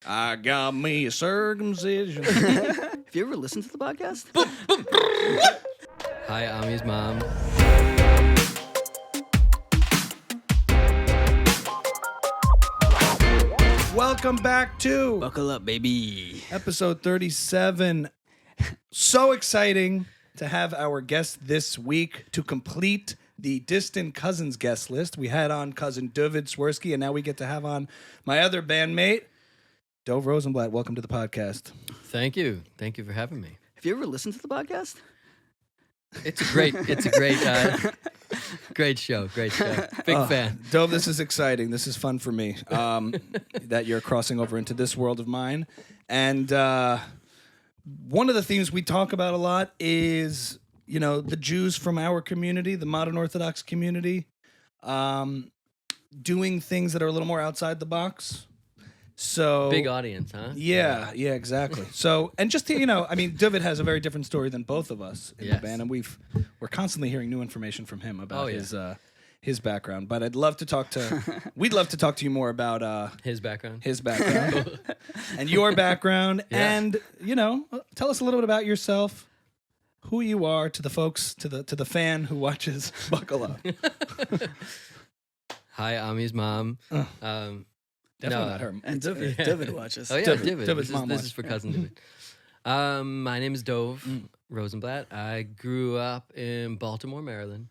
I got me a circumcision. Have you ever listened to the podcast? Hi, Ami's mom. Welcome back to Buckle up, baby. episode 37. So exciting to have our guest this week to complete the distant cousins guest list. We had on cousin David Swirsky, and now we get to have on my other bandmate, Dov Rosenblatt. Welcome to the podcast. Thank you. Thank you for having me. Have you ever listened to the podcast? It's a great great show. Great show. Big fan. Dov, this is exciting. This is fun for me that you're crossing over into this world of mine. And one of the themes we talk about a lot is, you know, the Jews from our community, the modern Orthodox community, doing things that are a little more outside the box. So Big audience, huh? Yeah, exactly. So, and just to, you know, I mean, David has a very different story than both of us in the Yes. band, and we're constantly hearing new information from him about Oh, yeah. his background. But I'd love to talk to, we'd love to talk to you more about His background. his background and your background, Yeah. and you know, tell us a little bit about yourself, who you are to the folks, to the fan who watches Buckle Up. Hi, Ami's mom. Definitely No. not her. And David, Yeah. David watches. Oh yeah, David. David. David's This mom is watched. for cousin David. My name is Dov Rosenblatt. I grew up in Baltimore, Maryland,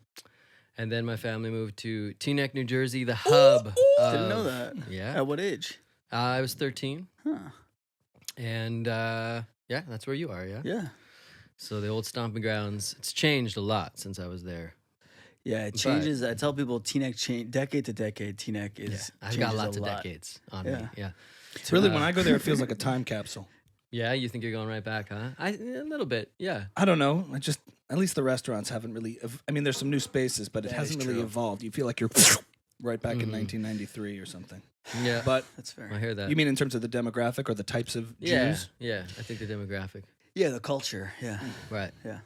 and then my family moved to Teaneck, New Jersey, the hub. Didn't know that. Yeah, At what age? I was 13, Huh. and yeah, that's where you are. Yeah. Yeah. So the old stomping grounds. It's changed a lot since I was there. Yeah, it changes. I tell people Teaneck change decade to decade. Teaneck is I've got changes lots a of lot. decades on Yeah. me. Yeah. It's really, when I go there, it feels like a time capsule. Yeah, you think you're going right back, huh? A little bit. Yeah. I don't know. I just, at least the restaurants haven't really, I mean, there's some new spaces, but it That hasn't is really true. evolved. You feel like you're right back in 1993 or something. Yeah. But That's fair. I hear that. you mean in terms of the demographic or the types of yeah. Jews? Yeah. I think the demographic. Yeah, the culture. Yeah. Right. Yeah.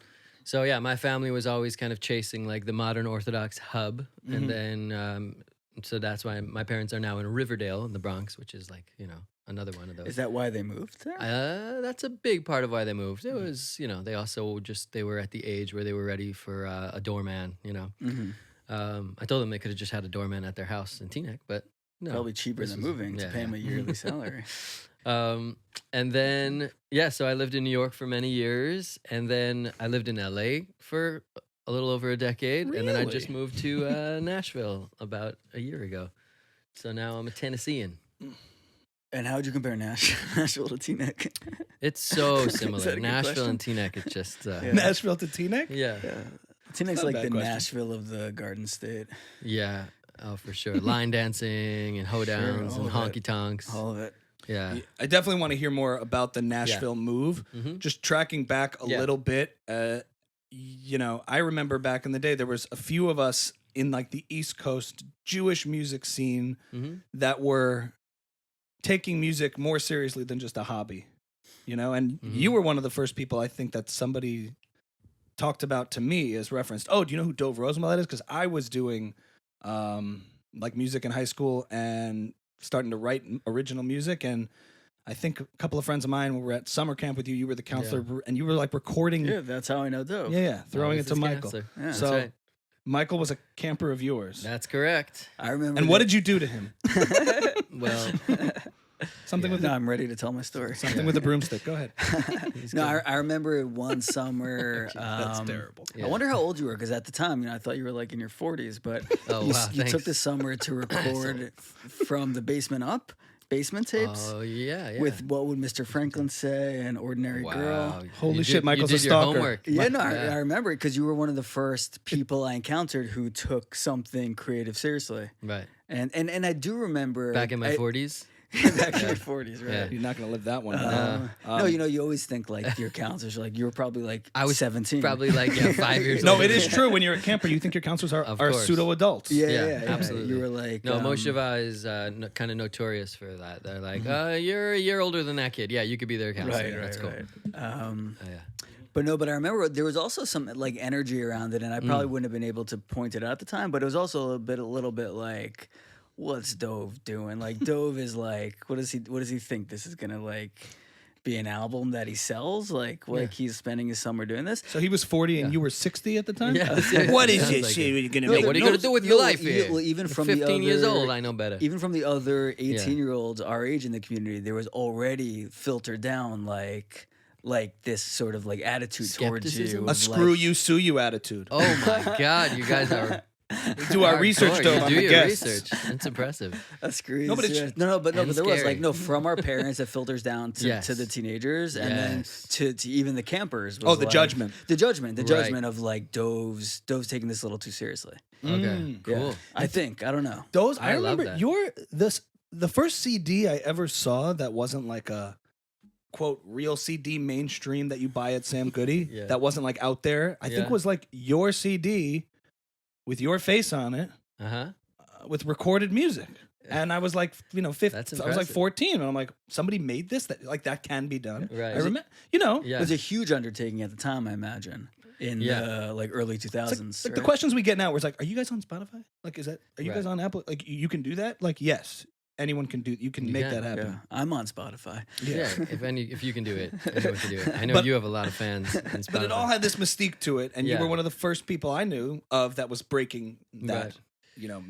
So yeah, my family was always kind of chasing like the modern Orthodox hub, and then so that's why my parents are now in Riverdale in the Bronx, which is like, you know, another one of those. Is that why they moved there? That's a big part of why they moved. It was, you know, they also they were at the age where they were ready for a doorman. You know, I told them they could have just had a doorman at their house in Teaneck, but no, Probably cheaper this than was- moving to yeah, pay yeah. him a yearly salary. And then, yeah, so I lived in New York for many years, and then I lived in LA for a little over a decade, and then I just Really? moved to Nashville about a year ago. So now I'm a Tennessean. And how would you compare Nashville to Teaneck? It's so Is that similar. a good Nashville question? and Teaneck, it's just, Yeah. Nashville to Teaneck? yeah. Teaneck's not a like bad the question. Nashville of the Garden State. Yeah. Oh, for sure. Line dancing and hoedowns all and of honky it. tonks. All of it. Yeah. I definitely want to hear more about the Nashville move. Just tracking back a Yeah. little bit. You know, I remember back in the day, there was a few of us in like the East Coast Jewish music scene that were taking music more seriously than just a hobby, you know? And you were one of the first people I think that somebody talked about to me as referenced, oh, do you know who Dov Rosenblatt is? Because I was doing like music in high school and starting to write original music, and I think a couple of friends of mine were at summer camp with you. You were the counselor, and you were like recording. Yeah, that's how I know Dove. Yeah, throwing it This to is Michael. Counselor. Yeah. That's So right. Michael was a camper of yours. That's correct. I remember. And what did you do to him? Well, Something with No, I'm ready to tell my story. something with a broomstick. Go ahead. No, I remember one summer. That's terrible. Yeah. I wonder how old you were, because at the time, you know, I thought you were like in your 40s. But Oh, you, wow, you took thanks. the summer to record from the basement up, basement tapes Oh, yeah. with What Would Mr. Franklin Say and Ordinary Girl. Wow. Holy You shit, did- Michael's you a did your stalker. homework. Yeah, no, Yeah. I remember it because you were one of the first people I encountered who took something creative seriously. Right. And I do remember Back in my 40s. back in your 40s, right? Yeah. You're not going to live that one down. No, you know, you always think like your counselors are like, you were probably like I was 17. Probably like 5 years No, old. it is true. When you're a camper, you think your counselors are Of course. pseudo adults. Yeah, absolutely. You were like, No, Mosheva is kind of notorious for that. They're like, you're a year older than that kid. Yeah, you could be their counselor. right, That's cool. right. Yeah. But no, but I remember there was also some like energy around it, and I probably wouldn't have been able to point it out at the time. But it was also a little bit like, what's Dove doing? Like Dove is like, what does he think this is gonna like be an album that he sells? Like he's spending his summer doing this? So he was 40 and you were 60 at the time? Yeah. What is Sounds it? like Shit, it. you're gonna No, make what are you gonna do with your life here? Well, even from 15 years other- old, I know better. Even from the other 18-year-olds our age in the community, there was already filtered down like this sort of like attitude towards you. Skepticism? A of, screw like, you, sue you attitude. Oh my God, you guys are. We do our research, hardcore. though, You on do the your guests. research. That's impressive. A screw. No, but it's- Yeah. But and there was scary. like from our parents it filters down to, Yes. to the teenagers and Yes. then to even the campers. Oh, Was the like- judgment. the judgment Right. of like Dove's taking this a little too seriously. Okay, Mm. cool. Yeah. I think I don't know. Those I I love remember that. the first CD I ever saw that wasn't like a quote real CD mainstream that you buy at Sam Goody Yeah. that wasn't like out there. I think Yeah. was like your CD with your face on it Uh huh. with recorded music. And I was like, 15. That's I was like impressive. 14, and I'm like, somebody made this that can be done. Right. I remember, It Yeah. was a huge undertaking at the time, I imagine, in Yeah. the like early 2000s. It's like the right? questions we get now, where it's like, are you guys on Spotify? Like, are you guys Right. on Apple? Like, you can do that? Like, yes, anyone can do. You can You make can, that happen. Yeah, I'm on Spotify. Yeah. If you can do it, anyone can do it. I know But- you have a lot of fans. In But it all Spotify. had this mystique to it, and you Yeah. were one of the first people I knew of that was breaking that, Right.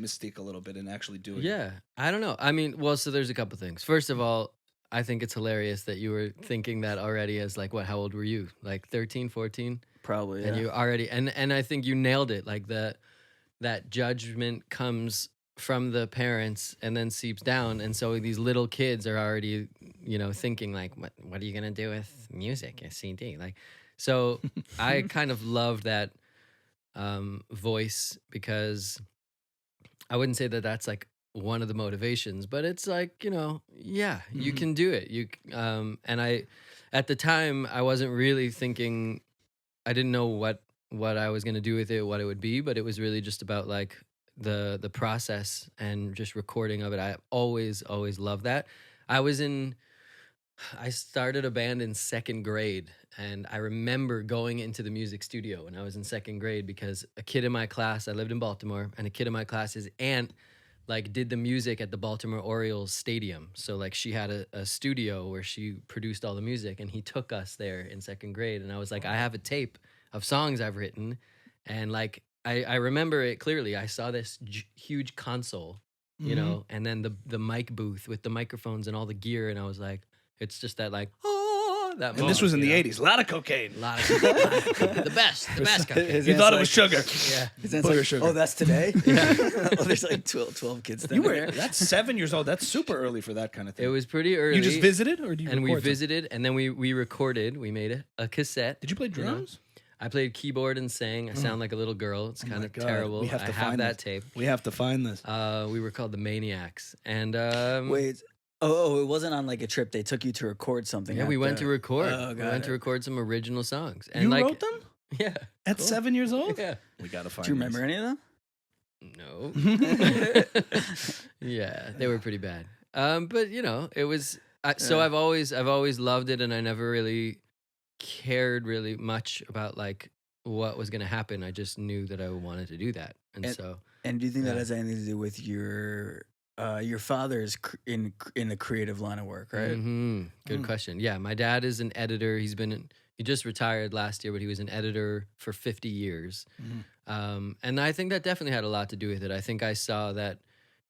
mystique a little bit and actually doing it. Yeah, I don't know. I mean, well, so there's a couple things. First of all, I think it's hilarious that you were thinking that already as like, what, how old were you? Like 13, 14? Probably. And Yeah. you already, and I think you nailed it. Like that judgment comes from the parents and then seeps down. And so these little kids are already, thinking like, what are you going to do with music, a CD? Like, so I kind of loved that voice because I wouldn't say that that's like one of the motivations, but it's like, you can do it. And I, at the time I wasn't really thinking, I didn't know what I was going to do with it, what it would be, but it was really just about like the process and just recording of it. I always loved that. I started a band in second grade, and I remember going into the music studio when I was in second grade because a kid in my class, I lived in Baltimore, and a kid in my class, his aunt, like did the music at the Baltimore Orioles stadium. So like she had a studio where she produced all the music, and he took us there in second grade. And I was like, I have a tape of songs I've written. And like, I remember it clearly. I saw this huge console, and then the mic booth with the microphones and all the gear. And I was like, it's just that like, that And this was in the moment, 80s. A lot of cocaine. A lot of the best cocaine. His You aunt's thought it like- was sugar. Yeah. His aunt's Booger like, sugar. oh, that's today? Yeah. Oh, there's like 12 kids You standing were there. that's 7 years old. That's super early for that kind of thing. It was pretty early. You just visited, or do you? and we record something? visited, and then we recorded. We made a cassette. Did you play know? drums? I played keyboard and sang. I sound like a little girl. It's kind my of God. terrible. We have to I have find that this. tape. We have to find this. We were called the Maniacs, and Wait. Oh, it wasn't on like a trip. They took you to record something. yeah, at we went the- to record. Oh, we got went to it. record some original songs. And You like, wrote them Yeah. at Cool. 7 years old. Yeah. We gotta find. Do you remember any of them? No. Yeah, they were pretty bad. But it was. So Yeah. I've always loved it, and I never really cared really much about like what was gonna happen. I just knew that I wanted to do that, and so And do you think that Yeah. has anything to do with your father's in the creative line of work, right? Good question. Yeah, my dad is an editor. He just retired last year, but he was an editor for 50 years. And I think that definitely had a lot to do with it. I think I saw that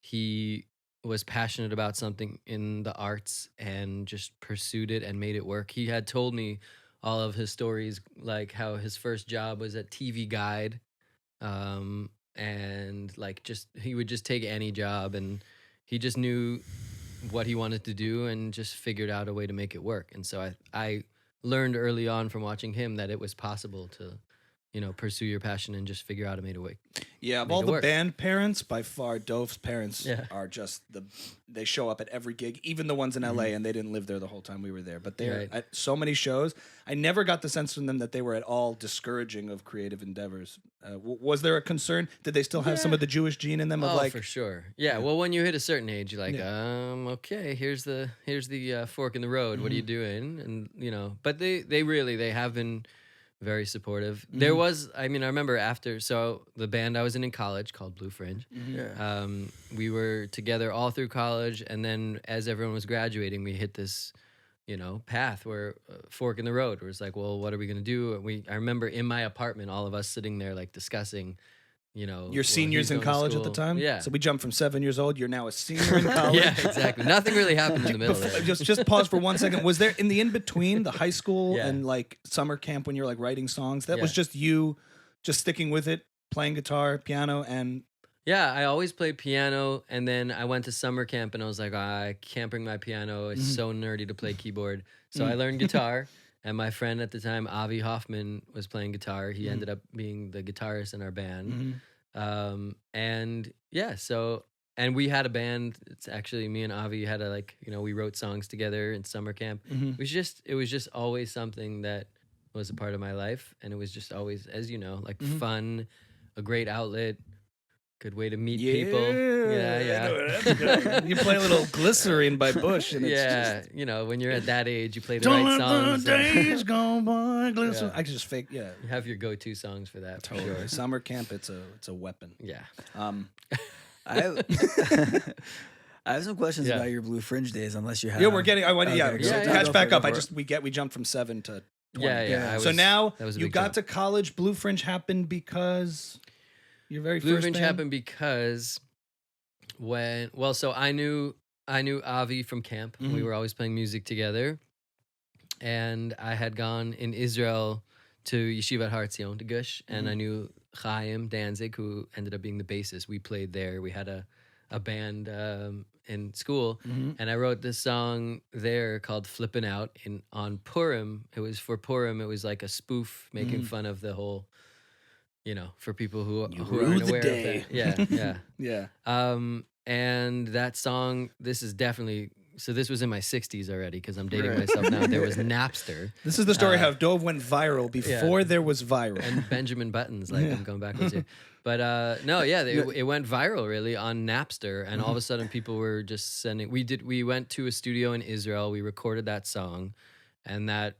he was passionate about something in the arts and just pursued it and made it work. He had told me all of his stories, like how his first job was at TV Guide. And like he would just take any job, and he just knew what he wanted to do and just figured out a way to make it work. And so I learned early on from watching him that it was possible to, pursue your passion and just figure out a way. Yeah, of Make all it the work. band parents, by far, Dove's parents Yeah. are just they show up at every gig, even the ones in LA, and they didn't live there the whole time we were there. But they're Right. at so many shows. I never got the sense from them that they were at all discouraging of creative endeavors. Was there a concern? Did they still have some of the Jewish gene in them? Of like, For sure. Yeah. Well, when you hit a certain age, you're like, okay, here's the fork in the road. What are you doing? And but they have been very supportive. There was, I mean, I remember after, so the band I was in college called Blue Fringe, Yeah. we were together all through college, and then as everyone was graduating, we hit this, you know, path where fork in the road, where it's like, well, what are we gonna do? And I remember in my apartment, all of us sitting there like discussing, you know, You're seniors in college at the time? Yeah. So we jumped from 7 years old. You're now a senior in college. Yeah, exactly. Nothing really happened in the middle there. Just pause for 1 second. Was there in the in between the high school Yeah. and like summer camp when you're like writing songs? That was Yeah. just you just sticking with it, playing guitar, piano, and Yeah, I always played piano, and then I went to summer camp, and I was like, I can't bring my piano. It's so nerdy to play keyboard. So I learned guitar, and my friend at the time, Avi Hoffman, was playing guitar. He ended up being the guitarist in our band. And yeah, so, and we had a band. It's actually me and Avi had we wrote songs together in summer camp. It was just always something that was a part of my life, and it was just always, as you know, like fun, a great outlet. Good way to meet people. Yeah. That's good. You play a little Glycerine by Bush, and it's just, you know, when you're at that age, you play the don't right let songs. the days go by. Glycerine. Yeah. I just fake, yeah. You have your go-to songs for that. For Totally. sure. Summer camp, it's a weapon. Yeah. I have, I have some questions Yeah. about your Blue Fringe days, unless you have. Yeah, we're getting. I want to. Okay, Yeah, go so for it, catch go back for it, up. go I for just we jumped from 7 to 20. Yeah. So now that was a you big got jump. to college. Blue Fringe happened because your very Blue first Fringe band? happened because so I knew Avi from camp. We were always playing music together, and I had gone in Israel to Yeshivat Har Zion to Gush, and I knew Chaim Danzig, who ended up being the bassist. We played there. We had a band in school, and I wrote this song there called "Flippin' Out" on Purim. It was for Purim. It was like a spoof making fun of the whole, you know, for people who rue aren't the aware day. of that. Yeah, Yeah. and that song, this was in my 60s already because I'm dating myself now. There was Napster This is the story how Dove went viral before there was viral. and Benjamin Buttons. Like I'm going backwards here, but it went viral really on Napster, and all of a sudden people were just sending. We went to a studio in Israel. We recorded that song, and that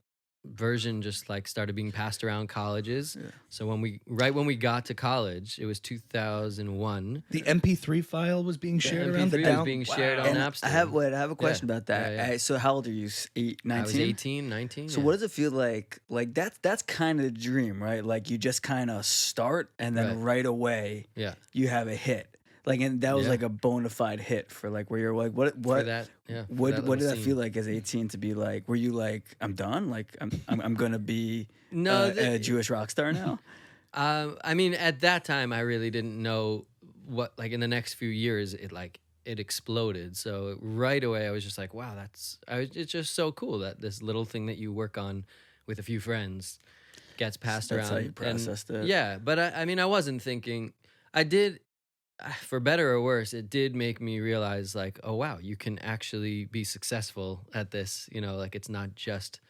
version just like started being passed around colleges. So when we got to college, it was 2001. The MP3 file was being shared around the MP3 down. was being shared on And Napster. I have a question about that. Yeah. So how old are you? 19? I was 18, 19. So what does it feel like? Like that's kind of the dream, right? Like you just kind of start, and then right away, Yeah. you have a hit. Like, and that was like a bona fide hit for like where you're like, what For that, yeah. for what that did little that scene. feel like as 18 to be like? Were you like, I'm done? Like I'm gonna be No, a Jewish rock star now? I mean, at that time, I really didn't know what, like, in the next few years, it exploded. So right away, I was just like, wow, it's just so cool that this little thing that you work on with a few friends gets passed That's around. how you processed it. Yeah, but I mean, I wasn't thinking, I did, for better or worse, it did make me realize, like, oh, wow, you can actually be successful at this. You know, like, it's not just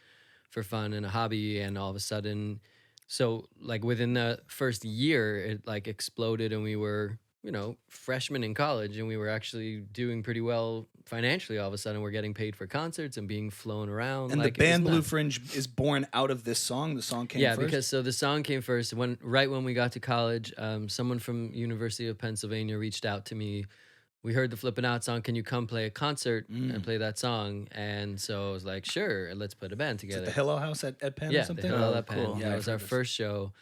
for fun and a hobby, and all of a sudden, so like within the first year, it like exploded, and we were, you know, freshmen in college, and we were actually doing pretty well financially. All of a sudden, we're getting paid for concerts and being flown around. And like, the it was band Blue nuts. Fringe is born out of this song. The song came Yeah, first. because so the song came first. Right when we got to college, someone from University of Pennsylvania reached out to me. We heard the Flippin' Out song. Can you come play a concert and play that song? And so I was like, sure, let's put a band Is it together. the Hillel House at Penn or Yeah, something? the Hillel at Penn. cool. Yeah, Yeah, it was I've our heard this. first show.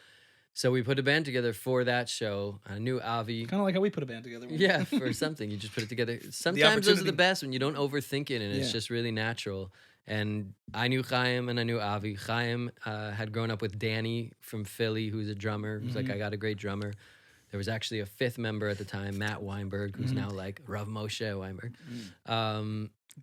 So we put a band together for that show. I knew Avi. Kind of like how we put a band together. Yeah, for something. You just put it together. Sometimes those are the opportunity. best when you don't overthink it and it's Yeah. just really natural. And I knew Chaim and I knew Avi. Chaim had grown up with Danny from Philly, who's a drummer. Who's like, I got a great drummer. There was actually a fifth member at the time, Matt Weinberg, who's now like Rav Moshe Weinberg.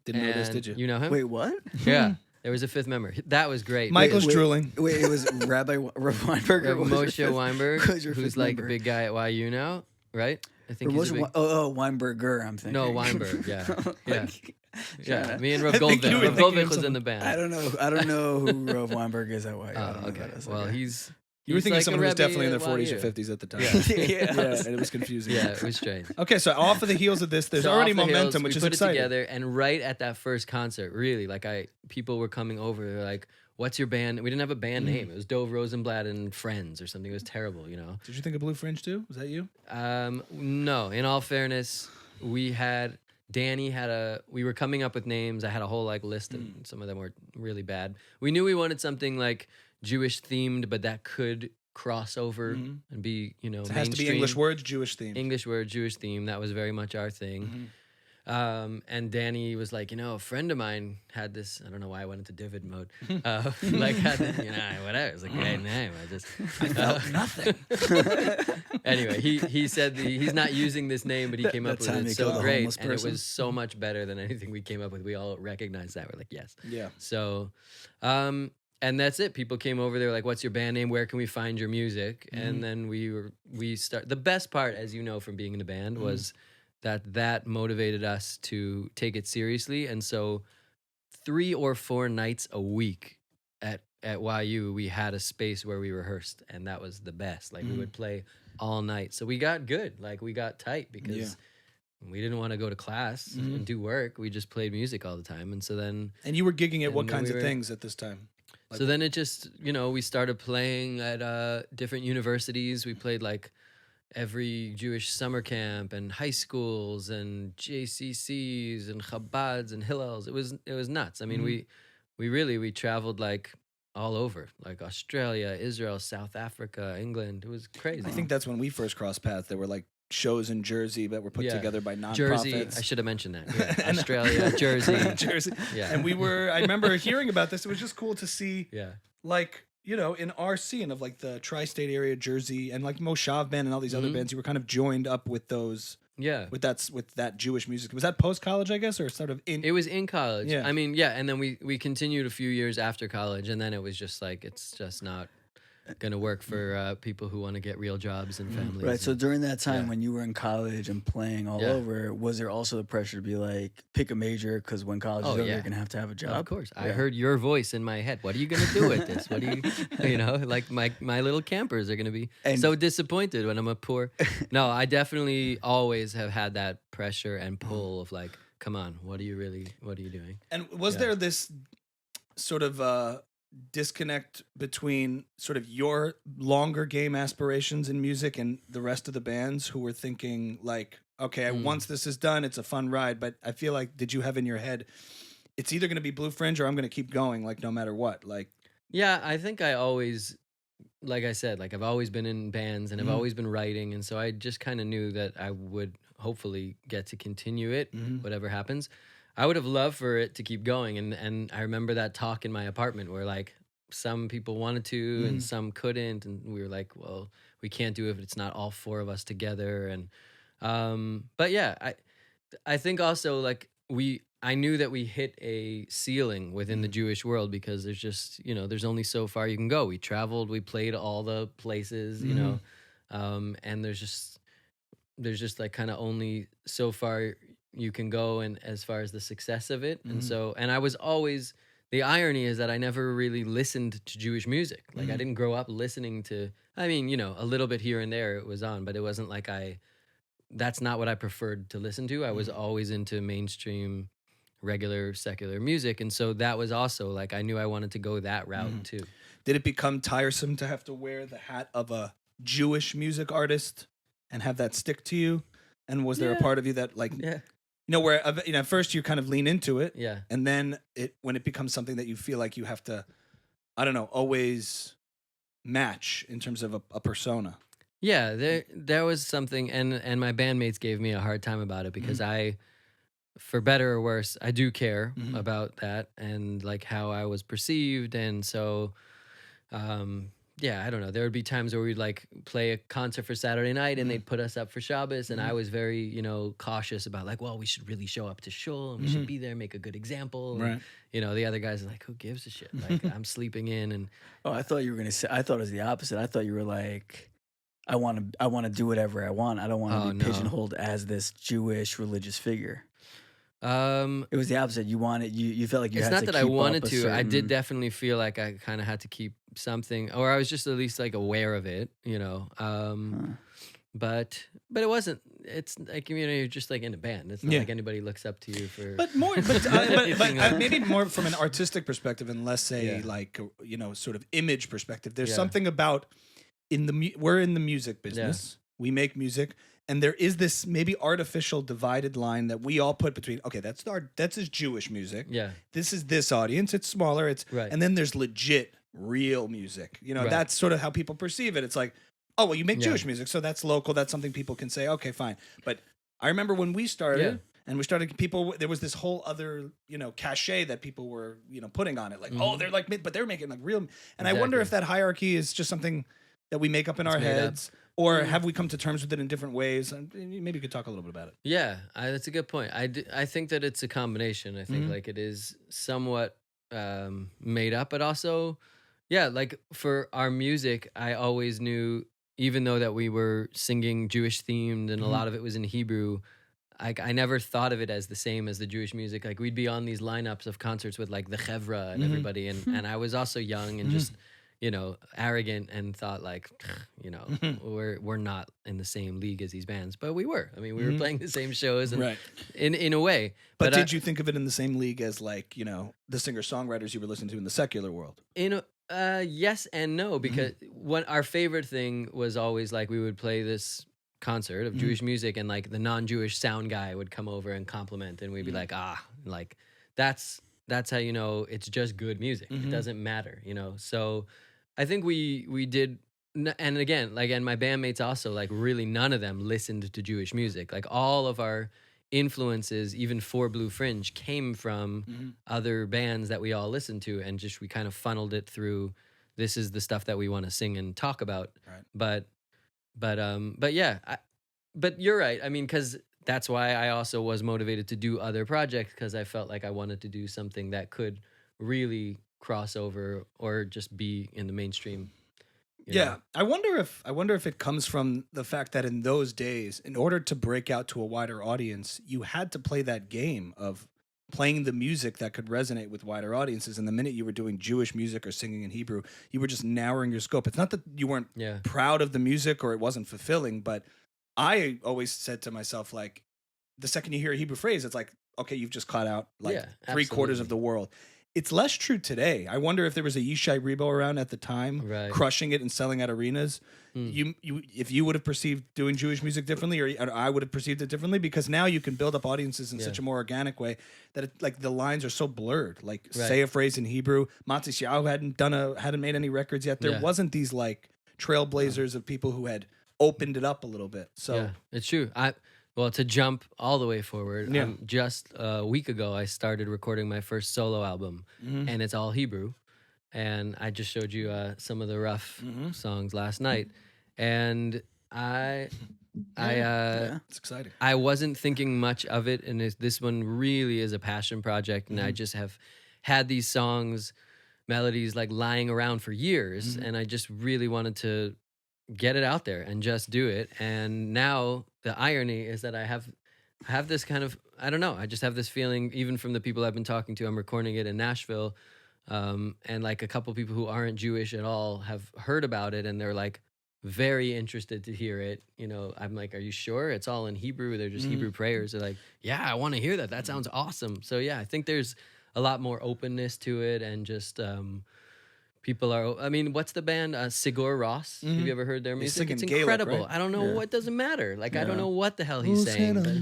Didn't know this, And did you? You know him? Wait, what? Yeah. There was a fifth member. That was great. Michael's Wait, drooling. Wait, it was Rabbi Weinberg. Rav Moshe Weinberg, who's your who's fifth like member? a big guy at YU now, right? I think he's a big... Weinberger, I'm thinking. No, Weinberg, yeah. Yeah. Like, Yeah, me and Rav I think you Goldberg. were Rav thinking Goldberg of was in someone- the band. I don't know who Rav Weinberg is at YU. I don't know who Okay. that is. Well, Okay. You were He's thinking like someone a who was definitely in their Rebbe 40s or YU. 50s at the time. Yeah. And it was confusing. Yeah, it was strange. Okay, so off of the heels of this, there's So already off the momentum, hills, which we is put exciting. it together, and right at that first concert, really, like people were coming over. They're like, "What's your band?" We didn't have a band name. It was Dov Rosenblatt and Friends or something. It was terrible, you know. Did you think of Blue Fringe too? Was that you? No. In all fairness, we were coming up with names. I had a whole like list, and some of them were really bad. We knew we wanted something like Jewish themed, but that could cross over and be, you know, It has to be mainstream. English words, Jewish theme. English word, Jewish theme. That was very much our thing. And Danny was like, you know, a friend of mine had this. I don't know why I went into Divid mode. Like, had this, you know, whatever. It was a great name. I felt nothing. Anyway, he said he's not using this name, but he came up That with time it he so killed a great, homeless and it person. was so much better than anything we came up with. We all recognized that. We're like, yes. Yeah. So, and that's it. People came over. They were like, "What's your band name? Where can we find your music?" And then we start. The best part, as you know from being in a band, was that motivated us to take it seriously. And so, 3 or 4 nights a week at YU, we had a space where we rehearsed, and that was the best. Like we would play all night. So we got good. Like we got tight because we didn't want to go to class and do work. We just played music all the time. And so then, And you were gigging at what And kinds we of were- things at this time? so then it just, you know, we started playing at different universities. We played like every Jewish summer camp and high schools and JCCs and Chabads and Hillels. It was nuts. I mean, we traveled like all over, like Australia, Israel, South Africa, England. It was crazy. I think that's when we first crossed paths. There were like shows in Jersey that were put Yeah. together by nonprofits. Jersey, I should have mentioned that. Yeah. Australia, Jersey. Jersey. Yeah. And I remember hearing about this. It was just cool to see, Yeah. like, you know, in our scene of like the tri-state area, Jersey, and like Moshav band and all these other bands, you were kind of joined up with those, Yeah. with that Jewish music. Was that post college, I guess, or sort of in? It was in college. Yeah. I mean, yeah, and then we continued a few years after college, and then it was just like it's just not gonna work for people who want to get real jobs and families. Right. So and- during that time Yeah. when you were in college and playing all Yeah. over, was there also the pressure to be like, pick a major because when college is Oh, over, yeah. you're gonna have a job? of course, I Yeah. heard your voice in my head. What are you gonna do with this? What do you, you know, like my little campers are gonna be And- so disappointed when I'm a poor. No, I definitely always have had that pressure and pull of like, come on, what are you doing? And was there this sort of disconnect between sort of your longer game aspirations in music and the rest of the bands who were thinking like, okay, once this is done, it's a fun ride, but I feel like, did you have in your head, it's either going to be Blue Fringe or I'm going to keep going, like no matter what? Like, Yeah, I think I always, like I said, like I've always been in bands and I've always been writing. And so I just kind of knew that I would hopefully get to continue it, whatever happens. I would have loved for it to keep going. And I remember that talk in my apartment where like some people wanted to and some couldn't. And we were like, well, we can't do it if it's not all 4 of us together. And, but yeah, I think also like I knew that we hit a ceiling within the Jewish world because there's just, you know, there's only so far you can go. We traveled, we played all the places, you know, and there's just like kind of only so far you can go and as far as the success of it. And so, and I was always, the irony is that I never really listened to Jewish music. Like I didn't grow up listening to, I mean, you know, a little bit here and there it was on, but it wasn't like that's not what I preferred to listen to. I was always into mainstream, regular, secular music. And so that was also like, I knew I wanted to go that route too. did it become tiresome to have to wear the hat of a Jewish music artist and have that stick to you? And was there a part of you that like, Yeah. you know, where at first you kind of lean into it, Yeah. and then when it becomes something that you feel like you have to, I don't know, always match in terms of a persona. Yeah, there was something, and my bandmates gave me a hard time about it because I, for better or worse, I do care about that and like how I was perceived, and so, yeah, I don't know. There would be times where we'd like play a concert for Saturday night, and they'd put us up for Shabbos, and I was very, you know, cautious about like, well, we should really show up to shul, and we should be there, make a good example, and, Right. you know, the other guys are like, who gives a shit? Like, I'm sleeping in, and Oh, I thought you were gonna say. I thought it was the opposite. I thought you were like, I want to do whatever I want. I don't want to Oh, be no. pigeonholed as this Jewish religious figure. It was the opposite. You wanted you felt like you It's had not to that I keep wanted up a to. I did certain- definitely feel like I kind of had to keep something, or I was just at least like aware of it, you know. But it wasn't. It's like, you know, you're just like in a band. It's not Yeah. like anybody looks up to you for. But more, anything else. maybe more from an artistic perspective and less Yeah. like you know, sort of image perspective. There's Yeah. something about we're in the music business. We make music, and there is this maybe artificial divided line that we all put between. Okay, that's his Jewish music. Yeah. This is this audience. It's smaller. Right. And then there's legit real music. You know, Right. that's sort of how people perceive it. It's like, oh well, you make Yeah. Jewish music, so that's local. That's something people can say. Okay, fine. But I remember when we started. Yeah. And we started there was this whole other, you know, cachet that people were, you know, putting on it. Like, oh, they're like, but they're making like real. And I wonder Exactly. if that hierarchy is just something that we make up in our made up. heads, or have we come to terms with it in different ways? And maybe you could talk a little bit about it. Yeah, that's a good point. I think that it's a combination. I think like it is somewhat made up, but also, yeah, like for our music, I always knew, even though that we were singing Jewish themed and a lot of it was in Hebrew, I never thought of it as the same as the Jewish music. Like we'd be on these lineups of concerts with like the Chevra and everybody, and I was also young and just, you know, arrogant and thought like, you know, we're not in the same league as these bands, but we were. I mean, we were playing the same shows, and Right. in a way. But did you think of it in the same league as like, you know, the singer-songwriters you were listening to in the secular world? Yes and no, because what our favorite thing was always like we would play this concert of Jewish music, and like the non-Jewish sound guy would come over and compliment, and we'd be like, like that's how you know it's just good music. It doesn't matter, you know. So I think we did, and again, like, and my bandmates also, like, really none of them listened to Jewish music. Like all of our influences, even for Blue Fringe, came from other bands that we all listened to, and just we kind of funneled it through. This is the stuff that we want to sing and talk about. Right. But yeah, but you're right. I mean, because that's why I also was motivated to do other projects, because I felt like I wanted to do something that could really cross over or just be in the mainstream. You know? I wonder if it comes from the fact that in those days, in order to break out to a wider audience, you had to play that game of playing the music that could resonate with wider audiences. And the minute you were doing Jewish music or singing in Hebrew, you were just narrowing your scope. It's not that you weren't proud of the music or it wasn't fulfilling, but I always said to myself, like, the second you hear a Hebrew phrase, it's like, okay, you've just caught out like 3/4 of the world. It's less true today. I wonder if there was a Yishai Rebo around at the time, crushing it and selling out arenas. If you would have perceived doing Jewish music differently, or I would have perceived it differently, because now you can build up audiences in such a more organic way that like the lines are so blurred. Like say a phrase in Hebrew. Matis Yao hadn't made any records yet. There wasn't these like trailblazers of people who had opened it up a little bit. So it's true. Well, to jump all the way forward, just a week ago, I started recording my first solo album, and it's all Hebrew. And I just showed you some of the rough songs last night, and it's exciting. I wasn't thinking much of it, and this one really is a passion project, and I just have had these songs, melodies like lying around for years, and I just really wanted to get it out there and just do it. And now the irony is that I have this kind of, I don't know, I just have this feeling, even from the people I've been talking to. I'm recording it in Nashville, and like a couple people who aren't Jewish at all have heard about it, and they're like very interested to hear it. You know, I'm like, are you sure? It's all in Hebrew. They're just Hebrew prayers. They're like, yeah, I want to hear that. That sounds awesome. So yeah, I think there's a lot more openness to it, and just people are, I mean, what's the band? Sigur Rós. Have you ever heard their music? It's Gaelic, incredible. right? I don't know what doesn't matter. Like, I don't know what the hell he's saying. But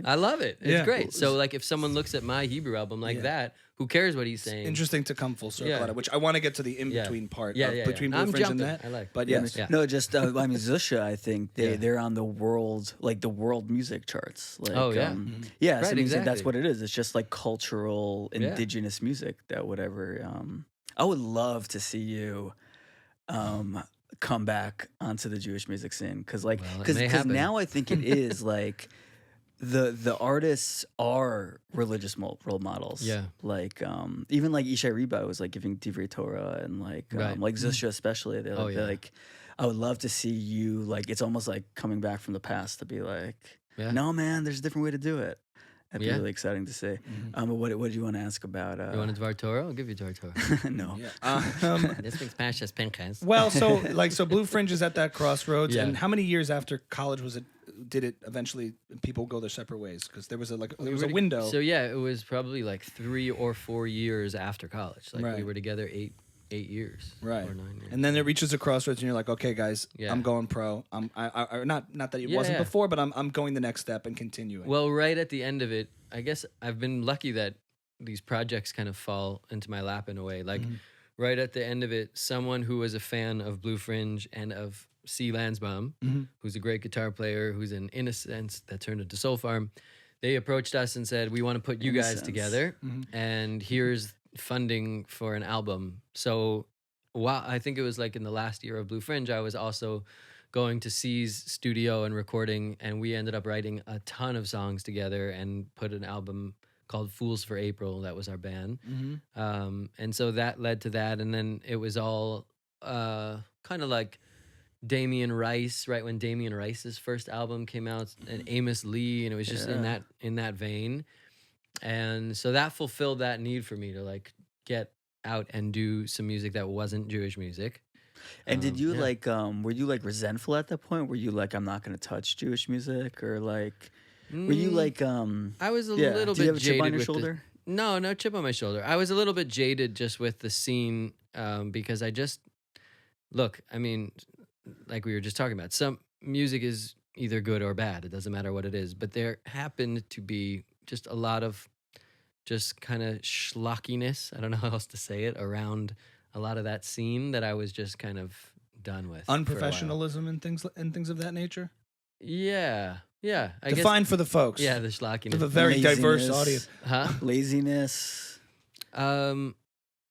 I love it. It's great. So, like, if someone looks at my Hebrew album like that, who cares what he's saying? Interesting to come full circle at it, which I want to get to the in-between part between Blue I'm Fringe jumping. and that. I like. But yes. No, just I mean, Zusha, I think they're on the world, like the world music charts. Like, Oh, yeah. So Right, I mean, that's exactly. what it is. It's just like cultural, indigenous music that whatever. I would love to see you come back onto the Jewish music scene, because now I think it is like the artists are religious role models. Yeah. Like even like Yishai Reba was like giving Divrei Torah, and like Zusha especially. They're like, I would love to see you, like, it's almost like coming back from the past to be like, no, man, there's a different way to do it. That'd be really exciting to see. But what do you want to ask about? You want a Dvar Torah? I'll give you Dvar Torah. No. This thing's smashed as pancakes. Well, so Blue Fringe is at that crossroads. And how many years after college did it eventually people go their separate ways? Because there was a window. So it was probably like 3 or 4 years after college. Like we were together 8 years, right? Or 9 years. And then it reaches a crossroads, and you're like, okay, guys, I'm going pro. Not that it wasn't before, but I'm going the next step and continuing. Well, right at the end of it, I guess I've been lucky that these projects kind of fall into my lap in a way. Like right at the end of it, someone who was a fan of Blue Fringe and of C. Lansbaum, who's a great guitar player, who's in Innocence that turned into Soul Farm, they approached us and said, we want to put you guys together, and here's funding for an album. So while I think it was like in the last year of Blue Fringe, I was also going to C's studio and recording, and we ended up writing a ton of songs together and put an album called Fools for April. That was our band. And so that led to that, and then it was all kind of like Damien Rice, right when Damien Rice's first album came out, and Amos Lee, and it was just in that vein. And so that fulfilled that need for me to like get out and do some music that wasn't Jewish music. And did you were you like resentful at that point? Were you like, I'm not going to touch Jewish music, or like, were you like, I was a little bit jaded. Do you have a chip on your shoulder? No chip on my shoulder. I was a little bit jaded just with the scene because I mean, like we were just talking about, some music is either good or bad. It doesn't matter what it is. But there happened to be just a lot of just kind of schlockiness, I don't know how else to say it, around a lot of that scene that I was just kind of done with. Unprofessionalism and things of that nature? Yeah. I Define for the folks. Yeah, the schlockiness. We have a very diverse audience. Laziness.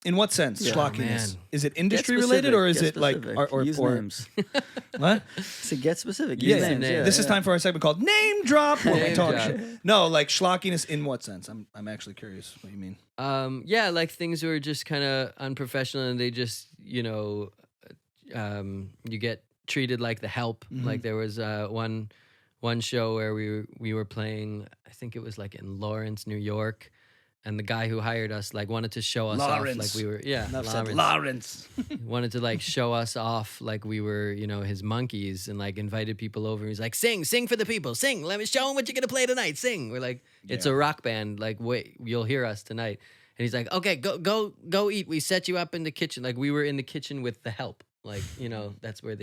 In what sense? Yeah. Schlockiness. Is it industry Get related, or is specific, it like or use names? What? So get specific. Use names. This is time for our segment called Name Drop, where we Name talk drop. shit. No, like schlockiness in what sense? I'm actually curious what you mean. Like things were just kind of unprofessional, and they just, you get treated like the help. Like there was one show where we were playing, I think it was like in Lawrence, New York. And the guy who hired us like wanted to show us off like we were Lawrence. Wanted to like show us off like we were, his monkeys, and like invited people over. He's like, sing for the people, sing. Let me show them what you're gonna play tonight. Sing. We're like, it's a rock band. Like, wait, you'll hear us tonight. And he's like, okay, go eat. We set you up in the kitchen. Like we were in the kitchen with the help. Like, that's where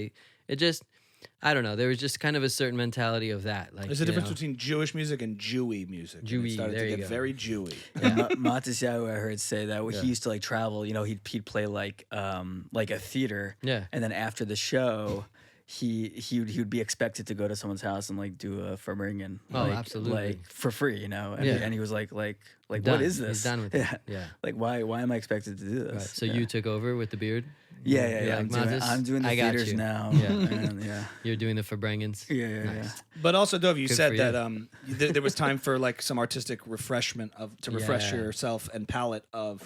I don't know. There was just kind of a certain mentality of that. Like, there's a difference between Jewish music and Jewy music. Jewy, it started there to you get go. very Jewy. Yeah. Matisyahu, I heard say that he used to like travel. He'd play like a theater. Yeah. And then after the show, he would be expected to go to someone's house and like do a Vermingen. Absolutely. Like for free, And, and he was like done. What is this? He's done with it. Yeah. Like why am I expected to do this? Right. So you took over with the beard? Yeah. Like I'm doing the I got theaters you. now. Yeah. You're doing the Verbrengens. Yeah. Nice. But also, Dov, you Good said for you. that there was time for like some artistic refreshment to refresh yourself and palette of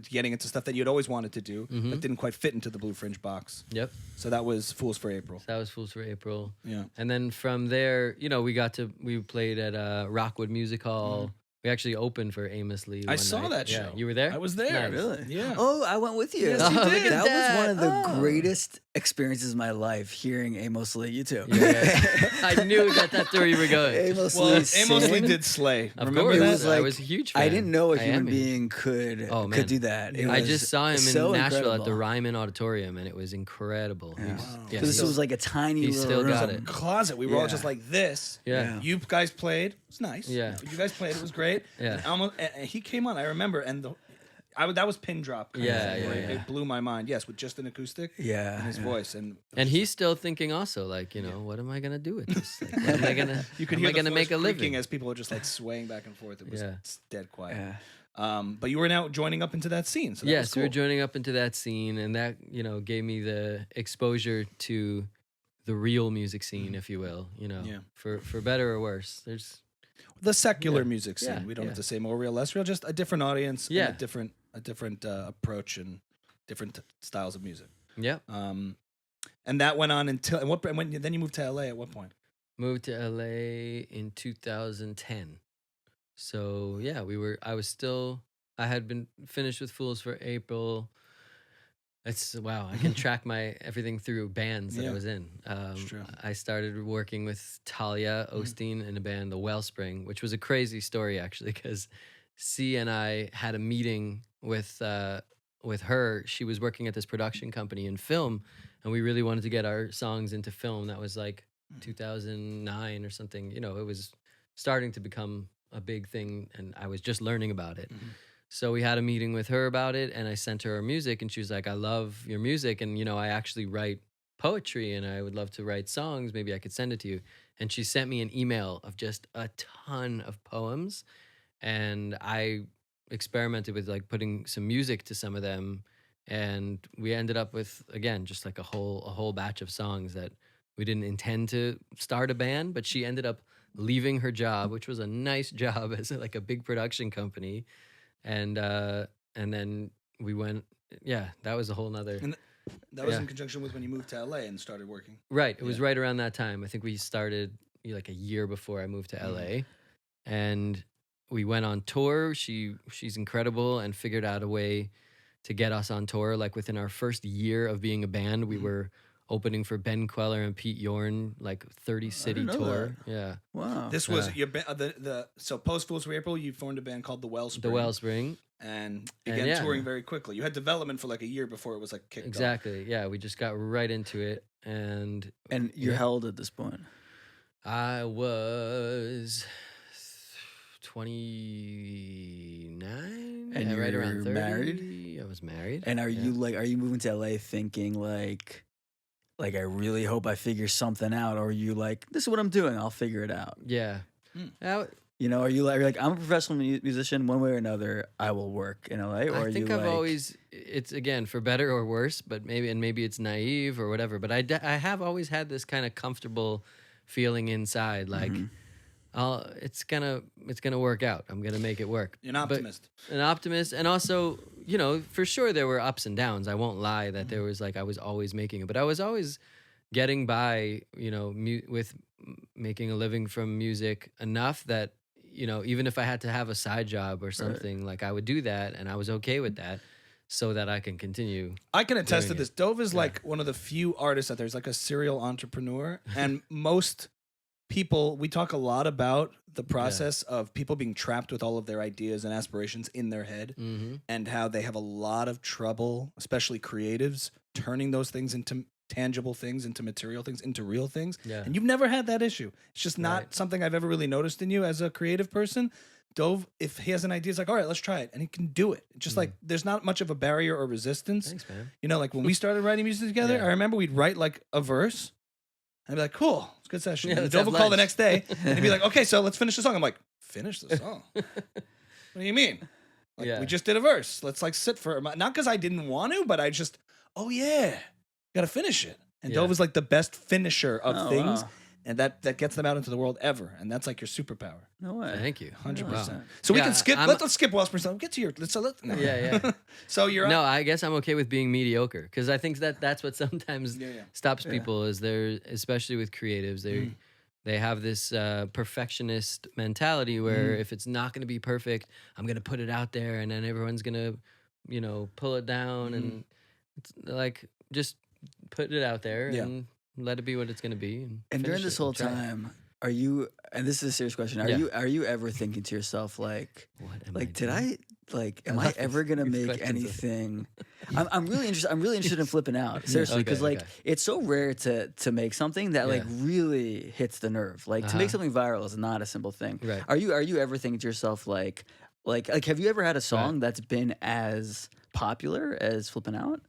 getting into stuff that you'd always wanted to do but didn't quite fit into the Blue Fringe box. Yep. So that was Fools for April. That was Fools for April. Yeah. And then from there, we played at Rockwood Music Hall. We actually opened for Amos Lee. I saw that show. You were there? I was there. Nice. Really? Yeah. Oh, I went with you. Yes, you Oh, did. look at That was one of the Oh. greatest experiences of my life, hearing Amos Lee. You too. Yeah. I knew that's where you were going. Amos Well, Lee Amos Lee sing. did slay. Of Remember course. that? It was I like- was a huge fan. I didn't know a I human am. being could do that. It I was just saw him in so Nashville at incredible. the Ryman Auditorium, and it was incredible. Yeah. Yeah, So this he was like a tiny he little still got room. it. Closet. We were all Yeah. just like this. Yeah. You guys played. It was nice. Yeah. You guys played. It was great. Yeah. And he came on. I remember. And that was pin drop. kind of Yeah, thing, yeah, where yeah. It blew my mind. Yes, with just an acoustic. Yeah, And his yeah. voice. And he's still thinking also, like, what am I gonna do with this? Like, what am I gonna? you could am hear I the gonna floors make a creaking living? as people are just like swaying back and forth. It was Yeah. dead quiet. Yeah. But you were now joining up into that scene. So that was Yes, we were cool. joining up into that scene, and that gave me the exposure to the real music scene, if you will. Yeah. For better or worse. There's the secular Yeah. music scene. Yeah, We don't yeah. have to say more real, less real. Just a different audience. Yeah. And a different approach and different styles of music. yeah. And that went on until then you moved to LA at what point? Moved to LA in 2010. So yeah, I had been finished with Fools for April. It's wow, I can track my everything through bands that I was in. true. I started working with Talia Osteen in a band, The Wellspring, which was a crazy story actually, because C and I had a meeting with her. She was working at this production company in film, and we really wanted to get our songs into film. That was like 2009 or something. You know, it was starting to become a big thing, and I was just learning about it. So we had a meeting with her about it, and I sent her music, and she was like, I love your music, and, you know, I actually write poetry, and I would love to write songs. Maybe I could send it to you. And she sent me an email of just a ton of poems, and I experimented with, like, putting some music to some of them, and we ended up with, again, just like a whole batch of songs that we didn't intend to start a band, but she ended up leaving her job, which was a nice job as like a big production company. And then we went, yeah, that was a whole nother. And that was in conjunction with when you moved to LA and started working. Right. It was right around that time. I think we started like a year before I moved to LA, and we went on tour. She's incredible and figured out a way to get us on tour. Like within our first year of being a band, we were opening for Ben Queller and Pete Yorn, like 30 city tour. That. Yeah. Wow. This was your so post Fools for April, you formed a band called The Wellspring. The Wellspring. And began touring very quickly. You had development for like a year before it was like kicked off. Exactly. Yeah, we just got right into it, and you're how old at this point? I was 29. And right around 30. Married? I was married. And are you moving to LA thinking like I really hope I figure something out, or are you like, this is what I'm doing, I'll figure it out? Yeah. You know, are you like I'm a professional musician, one way or another, I will work in LA, or I think I've always, it's again for better or worse, but maybe it's naive or whatever, but I have always had this kind of comfortable feeling inside, like it's gonna work out. I'm gonna make it work. You're an optimist. An optimist, and also, you know, for sure there were ups and downs. I won't lie that there was like I was always making it, but I was always getting by, you know, with making a living from music enough that, you know, even if I had to have a side job or something, like I would do that, and I was okay with that, so that I can continue. I can attest to this. Dov is like one of the few artists out there. He's like a serial entrepreneur, and most people, we talk a lot about the process of people being trapped with all of their ideas and aspirations in their head, and how they have a lot of trouble, especially creatives, turning those things into tangible things, into material things, into real things. And you've never had that issue. It's just not something I've ever really noticed in you as a creative person. Dov, if he has an idea, it's like, all right, let's try it. And he can do it. Just like, there's not much of a barrier or resistance. Thanks, man. You know, like when we started writing music together, I remember we'd write like a verse. I'd be like, cool, it's a good session. And Dov would call the next day and he'd be like, okay, so let's finish the song. I'm like, finish the song? What do you mean? Like, we just did a verse. Let's like sit for not because I didn't want to, but I just, gotta finish it. And Dov is like the best finisher of things. Wow. And that gets them out into the world ever. And that's like your superpower. No way. Thank you. 100%. Wow. So we can skip, let's skip Wellspring. Get to your, no. Yeah. So you're No, I guess I'm okay with being mediocre, because I think that's what sometimes stops people is they're, especially with creatives, they have this perfectionist mentality where if it's not going to be perfect, I'm going to put it out there, and then everyone's going to, you know, pull it down, and it's like, just put it out there and let it be what it's going to be. And during this whole time, are you, and this is a serious question, are you ever thinking to yourself like, am I ever going to make anything? I'm really interested in flipping out, seriously, because it's so rare to make something that like really hits the nerve. Like to make something viral is not a simple thing. Right. Are you ever thinking to yourself like have you ever had a song that's been as popular as Flippin' Out?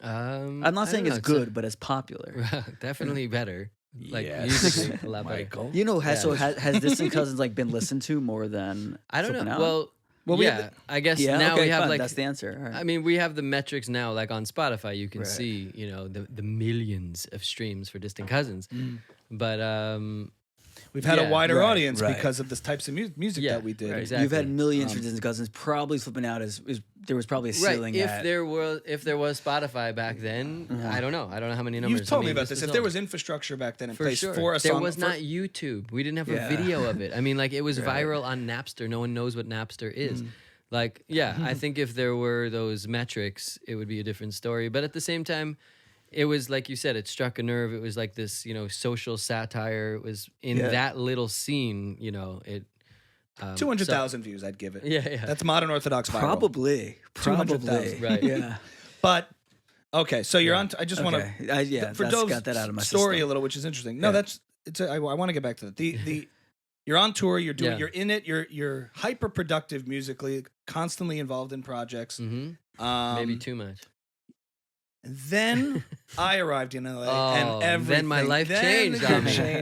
I'm not saying it's good, but it's popular. Definitely better. Like musically, a lot better. You know, has Distant Cousins like been listened to more than I don't Flippin' know. Out? Well, I guess now we have like that's the answer. Right. I mean, we have the metrics now. Like on Spotify, you can see, you know, the millions of streams for Distant Cousins. But we've had a wider audience because of the types of music that we did. Exactly. You've had millions for Distant Cousins. Probably Flippin' Out is there was probably a ceiling. If there was Spotify back then, I don't know how many numbers. You've told me about this. If there was infrastructure back then in place for a song, there was not YouTube. We didn't have a video of it. I mean, like it was viral on Napster. No one knows what Napster is. Like, I think if there were those metrics, it would be a different story. But at the same time, it was like you said, it struck a nerve. It was like this, social satire. It was in that little scene, it. 200,000 views, I'd give it. Yeah. That's modern Orthodox viral. Probably. 200,000. Right. Yeah. But okay, so you're on. I just want to. For Dov's got that out of my story system. a little, which is interesting. No, I want to get back to that. The you're on tour. You're doing. You're in it. You're hyper productive musically, constantly involved in projects. Maybe too much. Then I arrived in LA, and everything. Then my life changed.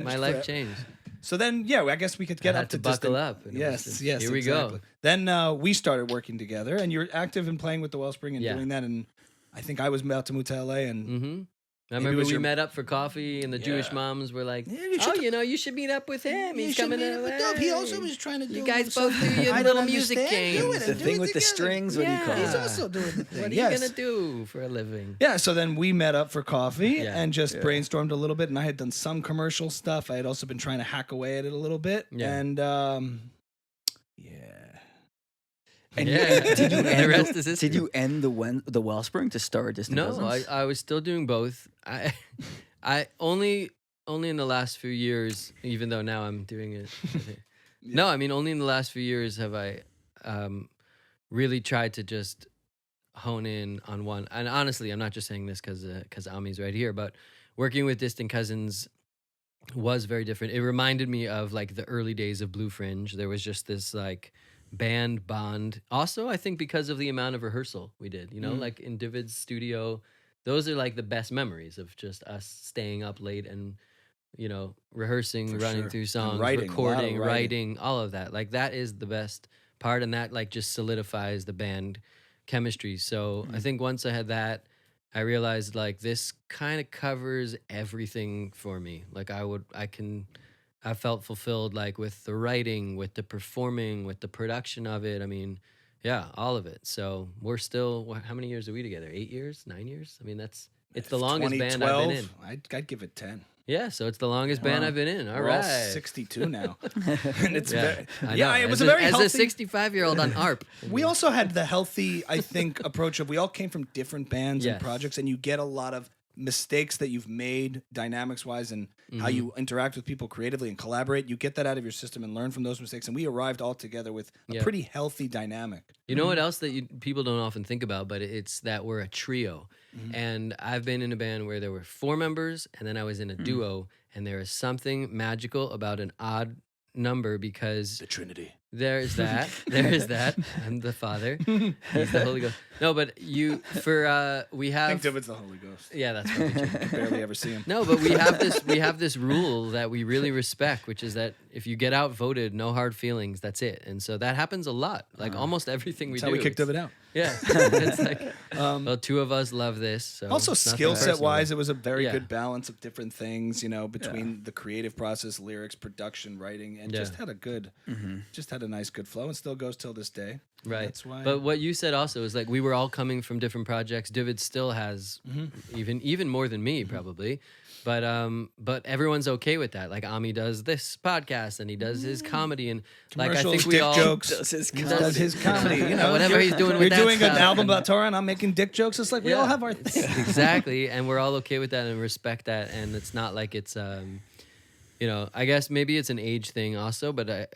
My life changed. So then, I guess we could get up to buckle up. Yes. Here we go. Then we started working together, and you're active in playing with the Wellspring and doing that. And I think I was about to move to LA, and I remember we met up for coffee, and the Jewish moms were like, you should meet up with him. He's coming to LA. He also was trying to do. You guys both do your little music games. The thing with the strings. What do you call it? He's also doing the thing. What are you gonna do for a living? Yeah. So then we met up for coffee and just brainstormed a little bit. And I had done some commercial stuff. I had also been trying to hack away at it a little bit. Yeah. And And did you end the Wellspring to start Distant Cousins? No, I was still doing both. I only in the last few years, even though now I'm doing it. No, I mean only in the last few years have I really tried to just hone in on one. And honestly, I'm not just saying this because Ami's right here, but working with Distant Cousins was very different. It reminded me of like the early days of Blue Fringe. There was just this like band bond. Also, I think because of the amount of rehearsal we did, like in David's studio, those are like the best memories of just us staying up late and, rehearsing, running through songs, recording, writing, all of that. Like that is the best part, and that like just solidifies the band chemistry. So I think once I had that, I realized like this kind of covers everything for me. Like I felt fulfilled like with the writing, with the performing, with the production of it. I mean, all of it. So we're still, how many years are we together? 8 years? 9 years? I mean, it's the longest band I've been in. I'd give it 10. Yeah, so it's the longest band I've been in. All We're right. all 62 now. And it's it was a very healthy. As a 65-year-old on ARP. We also had the healthy, I think, approach of we all came from different bands and projects, and you get a lot of mistakes that you've made dynamics-wise and how you interact with people creatively and collaborate. You get that out of your system and learn from those mistakes. And we arrived all together with a pretty healthy dynamic. You know what else that people don't often think about, but it's that we're a trio. And I've been in a band where there were 4 members, and then I was in a duo, and there is something magical about an odd number because the Trinity. There is that. I'm the Father. He's the Holy Ghost. No, but we have. I think David's the Holy Ghost. Yeah, that's probably true. You can barely ever see him. No, but we have this rule that we really respect, which is that if you get outvoted, no hard feelings. That's it. And so that happens a lot. Like almost everything we do. That's how we kicked David out. Yeah, it's like, well, 2 of us love this. So also, skill set wise, it was a very good balance of different things. Between the creative process, lyrics, production, writing, and just had a good, just had a nice, good flow, and still goes till this day. Right. That's why. But what you said also is like we were all coming from different projects. David still has even more than me probably. But everyone's okay with that. Like Ami does this podcast and he does his comedy and like I think we all jokes. Does his comedy. Whatever he's doing with that. You're doing stuff. an album about Torah and I'm making dick jokes. It's like we all have our thing. Exactly, and we're all okay with that and respect that. And it's not like it's I guess maybe it's an age thing also. But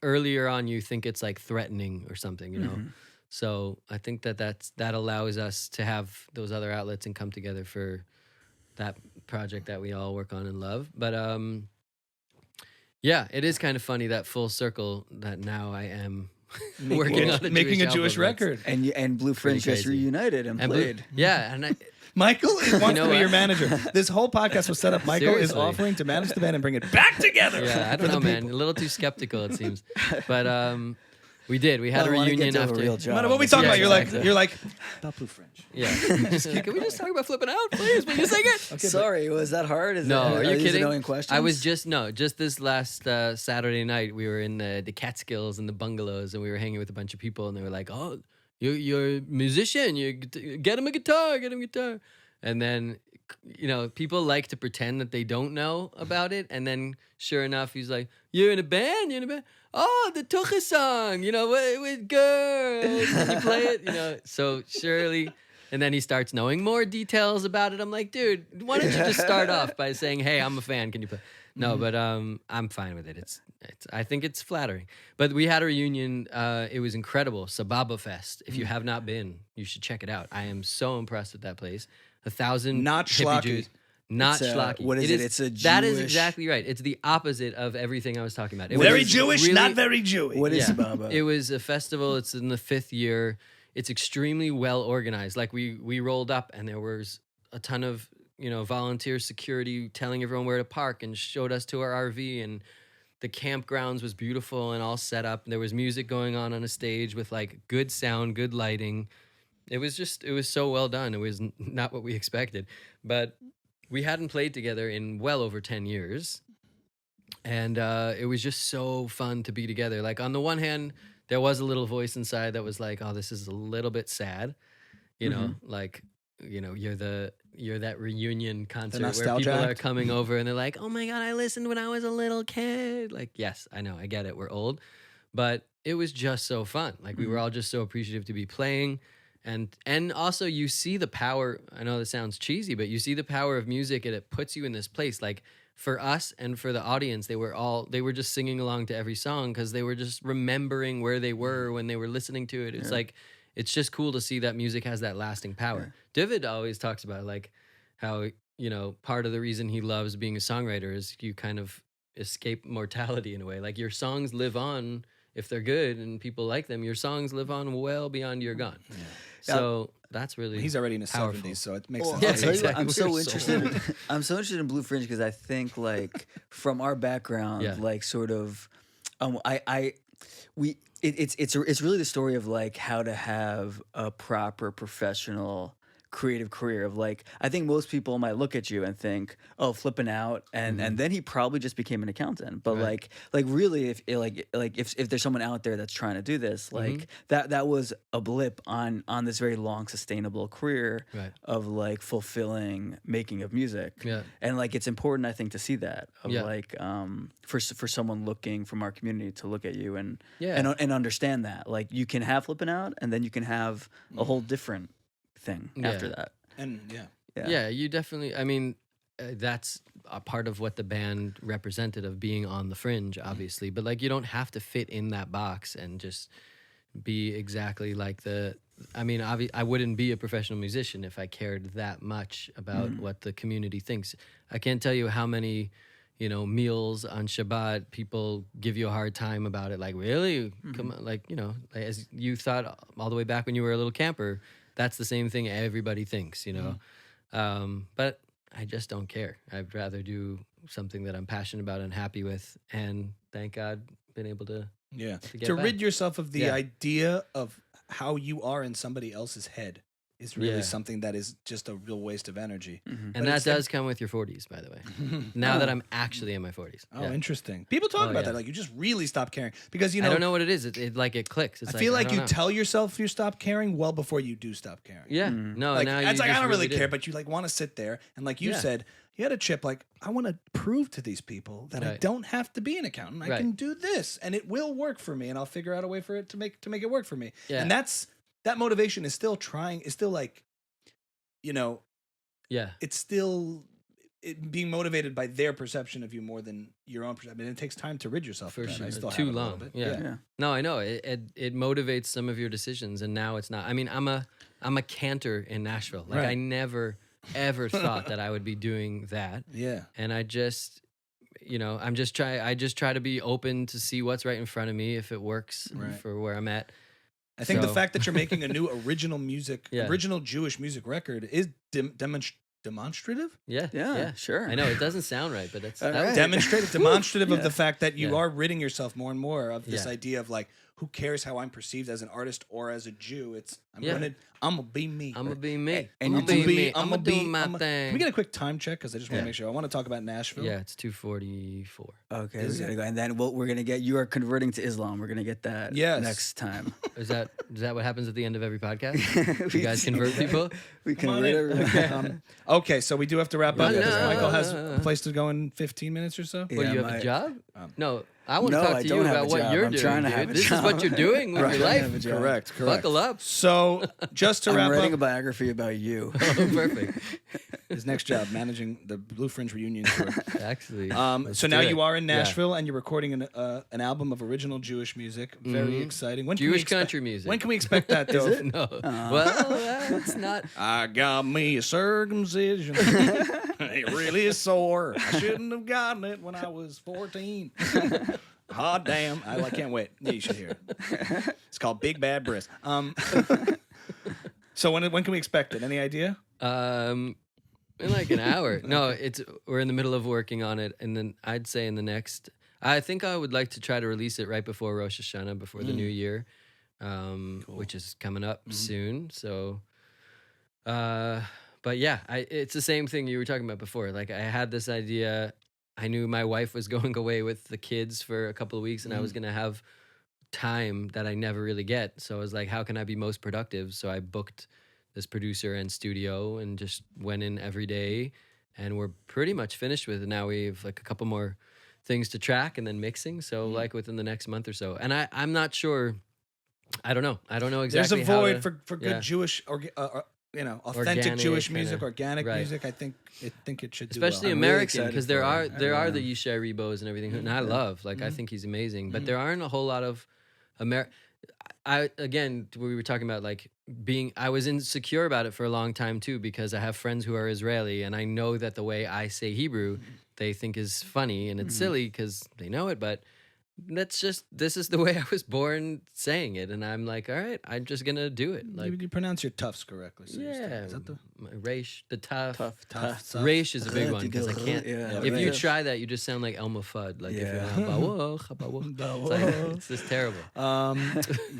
earlier on, you think it's like threatening or something. So I think that allows us to have those other outlets and come together for that project that we all work on and love. But it is kind of funny that full circle that now I am working on making a Jewish record. And Blue Fringe just reunited and played. And Michael wants to be your manager. This whole podcast was set up. Michael is offering to manage the band and bring it back together. Yeah, I don't know, man. A little too skeptical, it seems. But we did. We had a reunion after. What we talking about? You're like about Blue Fringe. Yeah. Can we just talk about flipping out, please? Will you sing it? Okay, sorry, was that hard? Are you kidding? Annoying questions? I was just this last Saturday night we were in the Catskills and the bungalows and we were hanging with a bunch of people and they were like, "Oh, you're a musician. You get him a guitar. Get him a guitar. And then, people like to pretend that they don't know about it. And then, sure enough, he's like, "You're in a band. You're in a band. Oh, the Tucha song. With girls. Can you play it? So surely." And then he starts knowing more details about it. I'm like, dude, why don't you just start off by saying, "Hey, I'm a fan. Can you play?" No, but I'm fine with it. I think it's flattering. But we had a reunion. It was incredible. Sababa Fest. If you have not been, you should check it out. I am so impressed with that place. 1,000 not hippie schlocky. Jews. Not It's, schlocky. what is it? It's a That is Jewish- exactly right. It's the opposite of everything I was talking about. It Very was Jewish, really- not very Jewy. What is yeah. Sababa? It was a festival. It's in the 5th year. It's extremely well organized. Like we rolled up and there was a ton of volunteer security telling everyone where to park and showed us to our RV, and the campgrounds was beautiful and all set up. There was music going on a stage with like good sound, good lighting. It was so well done. It was not what we expected, but we hadn't played together in well over 10 years. And it was just so fun to be together. Like on the one hand, there was a little voice inside that was like, "Oh, this is a little bit sad." Like, you're that reunion concert where people nostalgia are act. coming over and they're like, "Oh my God, I listened when I was a little kid." Like, yes, I know, I get it. We're old, but it was just so fun. Like we were all just so appreciative to be playing. And also you see the power. I know this sounds cheesy, but you see the power of music and it puts you in this place. Like for us and for the audience, they were just singing along to every song because they were just remembering where they were when they were listening to it. It's like, it's just cool to see that music has that lasting power. David always talks about like how, part of the reason he loves being a songwriter is you kind of escape mortality in a way. Like your songs live on. If they're good and people like them, your songs live on well beyond you're gone. Yeah. So that's really He's already in his powerful. 70s, so it makes Well, sense. I'll tell you what, exactly. I'm so We're interested. I'm so interested in Blue Fringe because I think like from our background, Yeah. like sort of, it's really the story of like how to have a proper professional creative career of like, I think most people might look at you and think, "Oh, flipping out," and then he probably just became an accountant. But like really, if there's someone out there that's trying to do this, like that was a blip on this very long sustainable career of like fulfilling making of music. Yeah. And like it's important, I think, to see that of Yeah. like for someone looking from our community to look at you and Yeah. and understand that like you can have flipping out and then you can have a whole different thing after that. And Yeah, you definitely. I mean, that's a part of what the band represented of being on the fringe, obviously. But like, you don't have to fit in that box and just be exactly like the. I mean, I wouldn't be a professional musician if I cared that much about what the community thinks. I can't tell you how many, meals on Shabbat people give you a hard time about it. Like, really? Come on, like as you thought all the way back when you were a little camper. That's the same thing everybody thinks, but I just don't care. I'd rather do something that I'm passionate about and happy with, and thank God been able to get to back. rid yourself of the idea of how you are in somebody else's head is really something that is just a real waste of energy. And that does come with your 40s, by the way. Now that I'm actually in my 40s. Oh, interesting. People talk about that. Like you just really stop caring because I don't know what it is. It clicks. It's I feel like I you don't know. tell yourself you stop caring well before you do stop caring. Yeah. No, Like, now it's you like I just don't really care, do. but you like want to sit there and like you said, you had a chip. Like I want to prove to these people that I don't have to be an accountant. I can do this, and it will work for me, and I'll figure out a way for it to make it work for me. Yeah. And that motivation is still like, it's still being motivated by their perception of you more than your own perception. I mean, it takes time to rid yourself For of that. sure. I still Too have it a long. little bit. Yeah. No, I know. It motivates some of your decisions, and now it's not. I mean, I'm a cantor in Nashville. Like I never ever thought that I would be doing that. Yeah. And I just I just try to be open to see what's right in front of me if it works for where I'm at. I think the fact that you're making a new original Jewish music record is demonstrative. Yeah, sure. I know it doesn't sound right, but it's All right. Demonstrative of the fact that you are ridding yourself more and more of this Yeah. idea of like, who cares how I'm perceived as an artist or as a Jew? It's I'm gonna be me. I'm gonna be me. And I'm gonna be me. I'm I'm gonna gonna do be my Can thing. we get a quick time check? Because I just want to make sure. I want to talk about Nashville. Yeah, it's 2:44. Okay, we gotta go. And then we're gonna get. You are converting to Islam. We're gonna get that next time. Is that what happens at the end of every podcast? You guys convert people? We convert everyone. Okay, so we do have to wrap up No, because no. Michael has a place to go in 15 minutes or so. What, do you have a job? No, I want to No, talk I to don't you have about a what job. you're I'm doing, trying to dude. have a This is job. what you're doing with your life. Correct. Buckle up. So just to I'm wrap writing a up, biography about you. Oh, perfect. his next job, managing the Blue Fringe reunion tour. Actually. So now do you it. are in Nashville and you're recording an album of original Jewish music. Very exciting. When can we Jewish expect- country music. When can we expect that, though? No. Well, that's not. I got me a circumcision. It really is sore. I shouldn't have gotten it when I was 14. Hot damn. I can't wait. Yeah, you should hear it. It's called Big Bad Briss. So when can we expect it? Any idea? In like an hour. No, we're in the middle of working on it, and then I'd say in the next. I think I would like to try to release it right before Rosh Hashanah, before the new year, which is coming up soon. So, but yeah, it's the same thing you were talking about before. Like I had this idea. I knew my wife was going away with the kids for a couple of weeks, and I was gonna have time that I never really get. So I was like, how can I be most productive? So I booked this producer and studio and just went in every day, and we're pretty much finished with it. Now we have like a couple more things to track and then mixing. So like within the next month or so. And I'm not sure. I don't know exactly. There's a void how for good Jewish or authentic Organic Jewish music, kinda, organic right. music. I think it should do especially well. I'm really American, excited because for there are it. the Yishai Rebos and everything, and I love. Like I think he's amazing, but there aren't a whole lot of we were talking about like I was insecure about it for a long time too, because I have friends who are Israeli, and I know that the way I say Hebrew they think is funny and it's silly because they know it, but this is the way I was born saying it, and I'm like, all right, I'm just gonna do it. Like you pronounce your tufts correctly. So yeah, is that the Reish, the tough. tough? Reish is a big one because I can't. Yeah, If you right. try that, you just sound like Elmer Fudd. Like if you're Yeah. it's like, it's just terrible.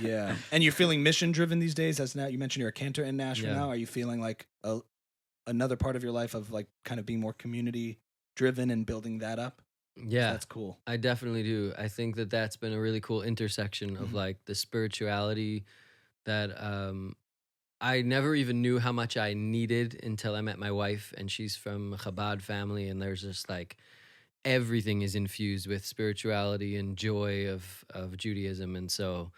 Yeah, and you're feeling mission driven these days. As now you mentioned, you're a cantor in Nashville Yeah. now. Are you feeling like another part of your life of like kind of being more community driven and building that up? Yeah, That's cool. I definitely do. I think that that's been a really cool intersection of like the spirituality that I never even knew how much I needed until I met my wife, and she's from a Chabad family, and there's just like everything is infused with spirituality and joy of Judaism, and so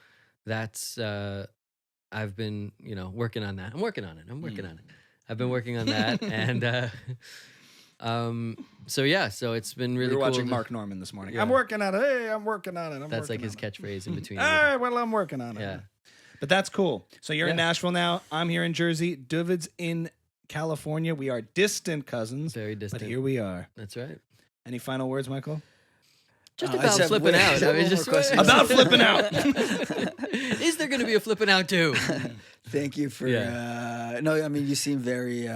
that's I've been working on that. I'm working on it. I've been working on that, and so it's been really We were cool. watching Mark Norman this morning. Yeah. I'm working on it. Hey, I'm working on it. That's like his catchphrase in between. All right, well, I'm working on it. Yeah. But that's cool. So you're in Yeah. Nashville now. I'm here in Jersey. David's in California. We are distant cousins, Very distant. but here we are. That's right. Any final words, Michael? Just I about said- flipping wait, out. I one mean, more just question. About flipping out. Is there going to be a flipping out too? Thank you for. No, I mean you seem very.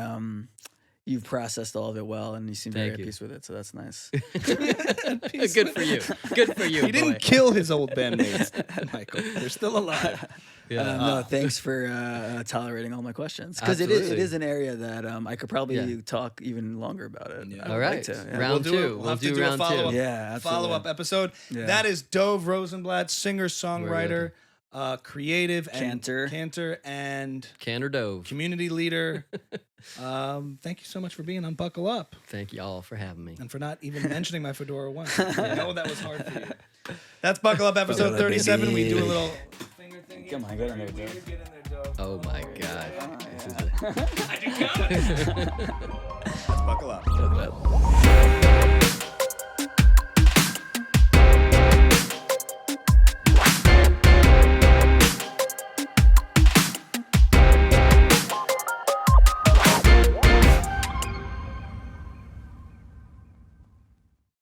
You've processed all of it well, and you seem very Thank at you. peace with it. So that's nice. Good for you. Good for you. He didn't boy. kill his old bandmates, Michael. They're still alive. Yeah. No, thanks for tolerating all my questions, because it Absolutely. is an area that I could probably talk even longer about it. Yeah. I would All like right. to, yeah. Round two. We'll have to do do a round follow-up. two. Yeah, absolutely. Follow-up episode. Yeah. That is Dov Rosenblatt, singer-songwriter, creative and cantor and Can or dove. community leader. Thank you so much for being on Buckle Up Thank you all for having me. and for not even mentioning my fedora once. I know that was hard for you. That's Buckle Up episode Buckle up, 37. We do a baby. little finger thing here. Come on, get in there, Dov. Get in there, Dov. Oh my God. This is I do got it. That's Buckle Up. Buckle up.